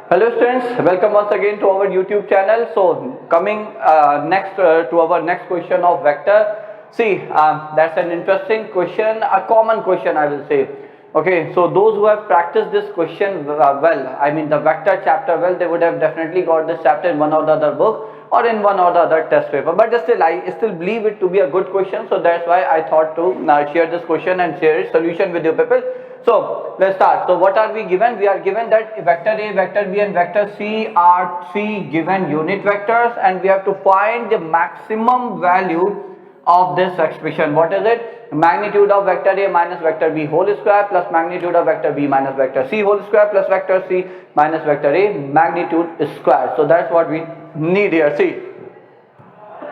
Hello students, welcome once again to our YouTube channel. So coming next to our next question of vector. See, that's an interesting question, a common question I will say. Okay, so those who have practiced this question well, I mean the vector chapter well, they would have definitely got this chapter in one or the other book or in one or the other test paper. But still, I still believe it to be a good question. So that's why I thought to share this question and share its solution with you people. So let's start. So what are we given? We are given that vector A, vector B and vector C are three given unit vectors, and we have to find the maximum value of this expression. What is it? Magnitude of vector A minus vector B whole square plus magnitude of vector B minus vector C whole square plus vector C minus vector A magnitude square. So that's what we need here. See,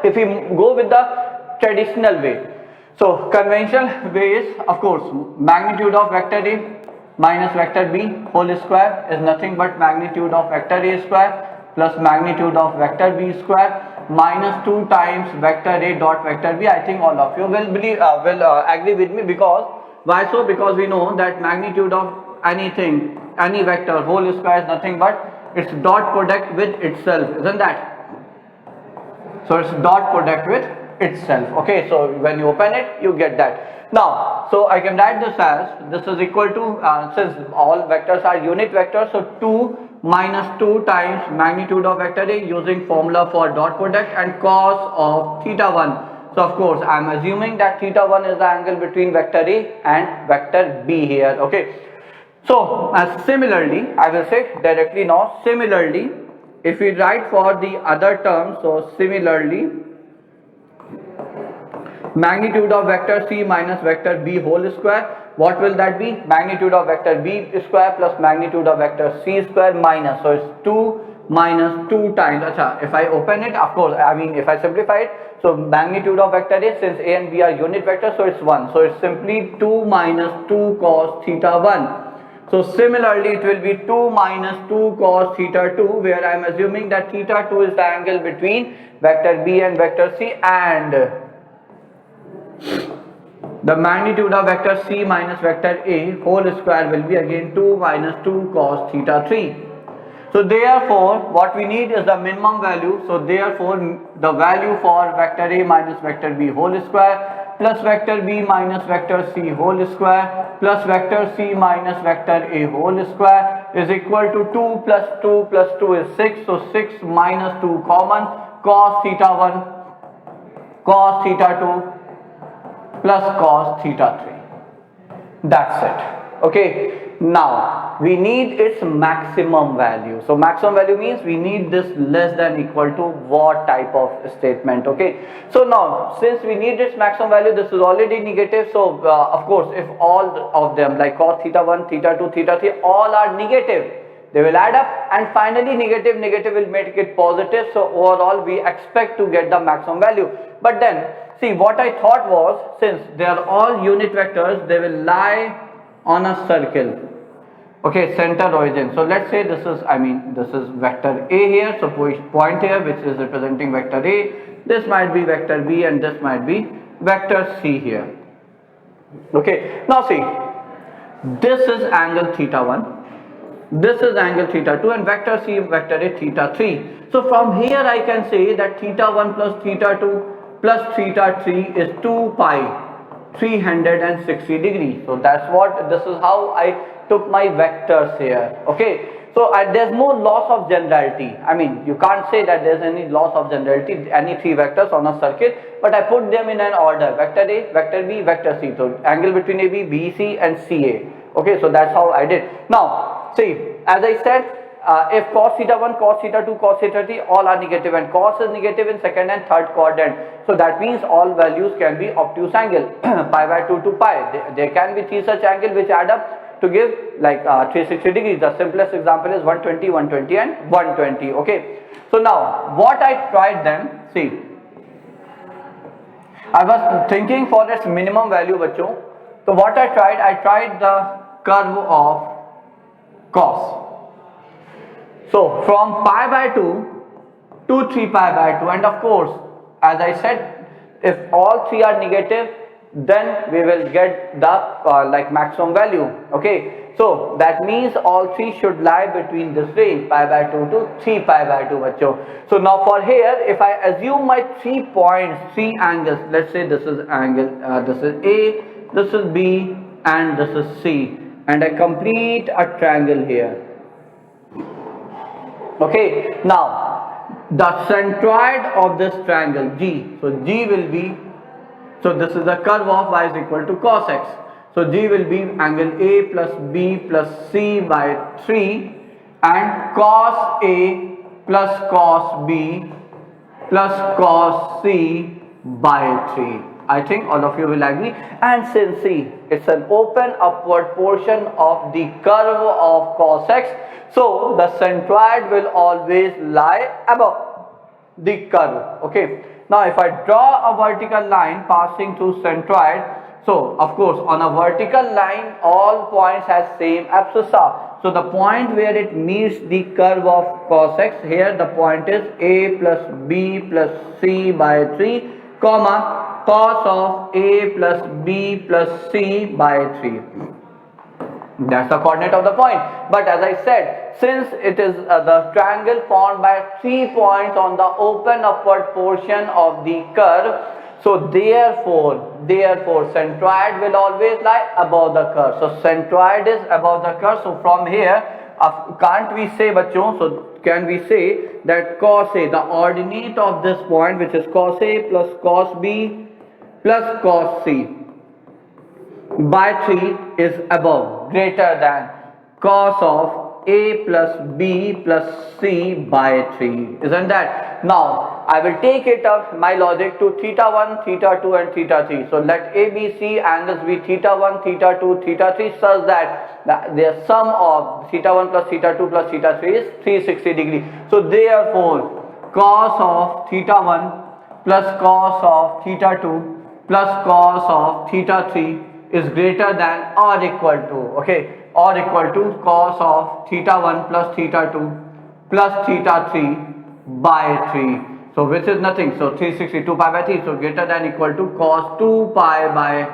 if we go with the traditional way, so conventional way is, of course, magnitude of vector A minus vector B whole square is nothing but magnitude of vector A square plus magnitude of vector B square minus 2 times vector A dot vector B. I think all of you will agree with me, because why so? Because we know that magnitude of anything, any vector whole square is nothing but its dot product with itself, isn't that? So it's dot product with itself. Okay, so when you open it, you get that. Now, so I can write this as, this is equal to, since all vectors are unit vectors, so 2 minus 2 times magnitude of vector A using formula for dot product and cos of theta 1. So of course I am assuming that theta 1 is the angle between vector A and vector B here. Okay, so similarly, I will say directly now, similarly, if we write for the other term, so similarly, magnitude of vector C minus vector B whole square, what will that be? Magnitude of vector B square plus magnitude of vector C square minus, so it's 2 minus 2 times. Achha, if I open it, of course, I mean if I simplify it, so magnitude of vector A, since A and B are unit vectors, so it's 1, so it's simply 2 minus 2 cos theta 1. So similarly, it will be 2 minus 2 cos theta 2, where I am assuming that theta 2 is the angle between vector B and vector C, and the magnitude of vector C minus vector A whole square will be again 2 minus 2 cos theta 3. So therefore, what we need is the minimum value. So therefore, the value for vector A minus vector B whole square plus vector B minus vector C whole square plus vector C minus vector A whole square is equal to 2 plus 2 plus 2 is 6. So 6 minus 2 common, cos theta 1 cos theta 2 plus cos theta 3. That's it. Okay. Now we need its maximum value. So maximum value means we need this less than equal to what type of statement. Okay, so now since we need its maximum value, this is already negative, so of course if all of them like cos theta 1, theta 2, theta 3 all are negative, they will add up, and finally negative will make it positive. So overall we expect to get the maximum value. But then see, what I thought was, since they are all unit vectors, they will lie on a circle. Okay, center origin. So let's say this is, this is vector A here, so point here which is representing vector A, this might be vector B and this might be vector C here. Okay, now see, this is angle theta 1, this is angle theta 2, and vector C, vector A, theta 3. So from here I can say that theta 1 plus theta 2 plus theta 3 is 2 pi 360 degrees. So that's what, this is how I took my vectors here. Okay, so there's no loss of generality. I mean, you can't say that there's any loss of generality, any three vectors on a circuit, but I put them in an order: vector A, vector B, vector C. So angle between AB, BC and CA. Okay, so that's how I did. Now see, as I said, if cos theta 1, cos theta 2, cos theta 3 all are negative, and cos is negative in second and third quadrant, so that means all values can be obtuse angle pi by 2 to pi. There can be three such angle which add up to give like 360 degrees. The simplest example is 120, 120 and 120. Okay, so now what I tried then, see, I was thinking for its minimum value bachcho. So what I tried the curve of cos. So from pi by 2 to 3 pi by 2, and of course as I said, if all three are negative, then we will get the like maximum value. Okay, so that means all three should lie between this range pi by 2 to 3 pi by 2 बच्चों. So now for here, if I assume my 3 points, 3 angles, let's say this is angle, this is A, this is B, and this is C, and I complete a triangle here. Okay, now the centroid of this triangle G, so G will be, so this is the curve of y is equal to cos x. So G will be angle A plus B plus C by 3 and cos A plus cos B plus cos C by 3. I think all of you will agree. And since C, it's an open upward portion of the curve of cos x, so the centroid will always lie above the curve. Okay. Now if I draw a vertical line passing through centroid, so of course on a vertical line all points has same abscissa. So the point where it meets the curve of cos x, here the point is A plus B plus C by 3 comma cos of A plus B plus C by 3. That's the coordinate of the point. But as I said, since it is the triangle formed by 3 points on the open upward portion of the curve, so therefore centroid will always lie above the curve. So centroid is above the curve. So from here, can't we say bachon, so can we say that cos A, the ordinate of this point, which is cos A plus cos B plus cos C by 3 is above, greater than cos of A plus B plus C by 3, isn't that? Now I will take it up my logic to theta 1, theta 2 and theta 3. So let ABC angles be theta 1, theta 2, theta 3 such that their sum of theta 1 plus theta 2 plus theta 3 is 360 degree. So therefore cos of theta 1 plus cos of theta 2 plus cos of theta 3 is greater than or equal to, okay, or equal to cos of theta 1 plus theta 2 plus theta 3 by 3. So which is nothing, so 362 pi by 3, so greater than equal to cos 2 pi by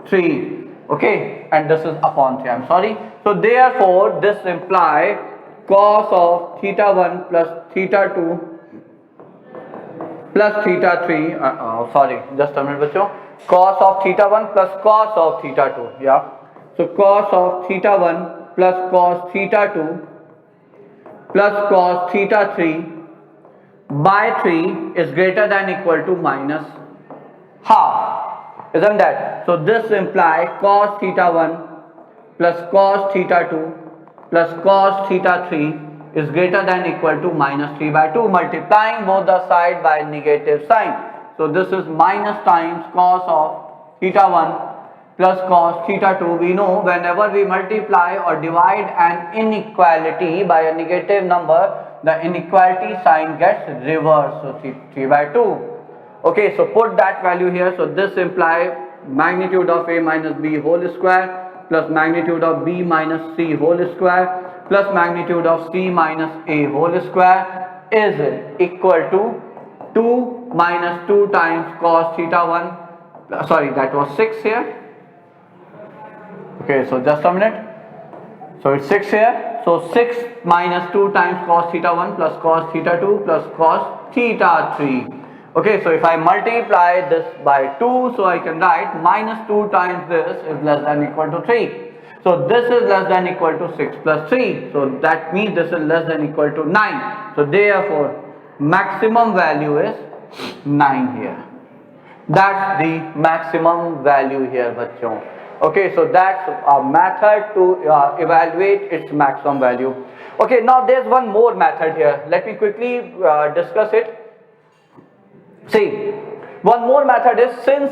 3, okay, and this is upon 3, I'm sorry. So therefore this implies cos of theta 1 plus theta 2 plus theta 3, sorry, just a minute bachcho, cos of theta 1 plus cos of theta 2, yeah. So cos of theta 1 plus cos theta 2 plus cos theta 3 by 3 is greater than equal to minus half, isn't that? So this implies cos theta 1 plus cos theta 2 plus cos theta 3 is greater than equal to minus 3 by 2, multiplying both the side by negative sign. So this is minus times cos of theta 1 plus cos theta 2. We know whenever we multiply or divide an inequality by a negative number, the inequality sign gets reversed. So 3 by 2. Okay, so put that value here. So this implies magnitude of A minus B whole square plus magnitude of B minus C whole square plus magnitude of C minus A whole square is equal to 2 minus 2 times cos theta 1, sorry, that was 6 here. Okay, so just a minute. So it's 6 here. So 6 minus 2 times cos theta 1 plus cos theta 2 plus cos theta 3. Okay, so if I multiply this by 2, so I can write minus 2 times this is less than equal to 3. So this is less than equal to 6 plus 3. So that means this is less than equal to 9. So therefore maximum value is 9 here. That's the maximum value here, bachcho. Okay, so that's a method to evaluate its maximum value. Okay, now there's one more method here. Let me quickly discuss it. See, one more method is, since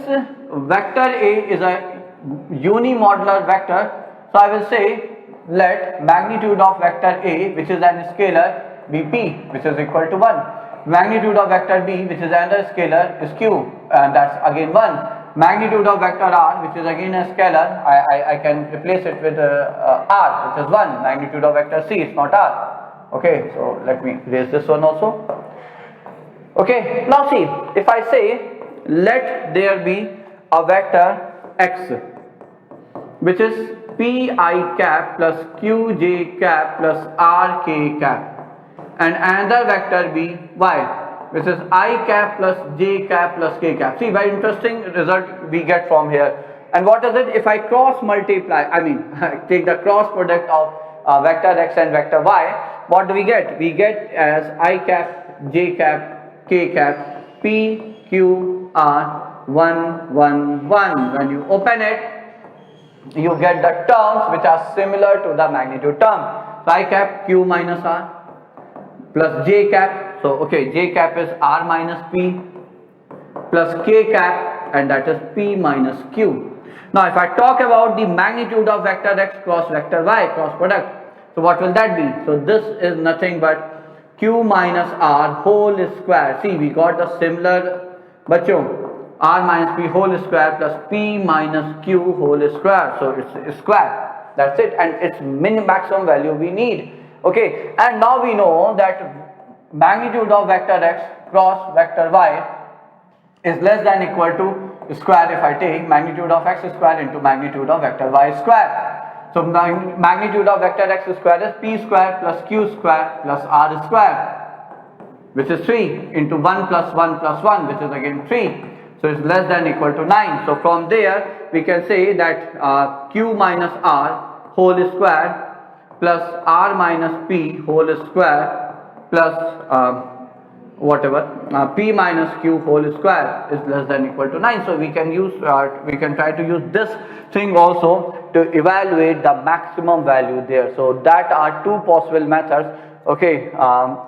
vector A is a unimodular vector, so I will say let magnitude of vector A, which is an scalar, be P, which is equal to 1. Magnitude of vector B, which is another scalar, is Q, and that's again 1. Magnitude of vector R, which is again a scalar, I can replace it with R, which is 1. Magnitude of vector C is not R. Okay, so let me erase this one also. Okay, now see, if I say let there be a vector X, which is pi cap plus qj cap plus rk cap, and another vector be y, which is I cap plus j cap plus k cap. See, very interesting result we get from here. And what is it? If I cross multiply, I mean take the cross product of vector x and vector y, what do we get? We get as I cap, j cap, k cap, p, q, r, 1, 1, 1. When you open it, you get the terms which are similar to the magnitude term. So I cap q minus r plus j cap. So okay, j cap is r minus p plus k cap, and that is p minus q. Now if I talk about the magnitude of vector x cross vector y, cross product, so what will that be? So this is nothing but q minus r whole square. See, we got the similar, bachcho, r minus p whole square plus p minus q whole square. So it's square. That's it, and it's maximum value we need. Okay, and now we know that magnitude of vector x cross vector y is less than equal to square. If I take magnitude of x square into magnitude of vector y square, so magnitude of vector x square is p square plus q square plus r square, which is 3 into 1 plus 1 plus 1, which is again 3. So it's less than equal to 9. So from there we can say that q minus r whole square plus r minus p whole square plus p minus q whole square is less than equal to 9. So we can use we can try to use this thing also to evaluate the maximum value there. So that are two possible methods. Okay,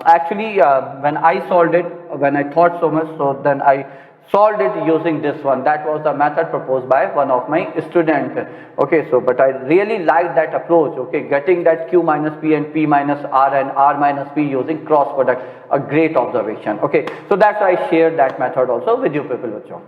actually when I solved it, when I thought so much, so then I solved it using this one. That was the method proposed by one of my students. Okay, so but I really like that approach. Okay, getting that q minus p and p minus r and r minus p using cross product, a great observation. Okay, so that's why I shared that method also with you people.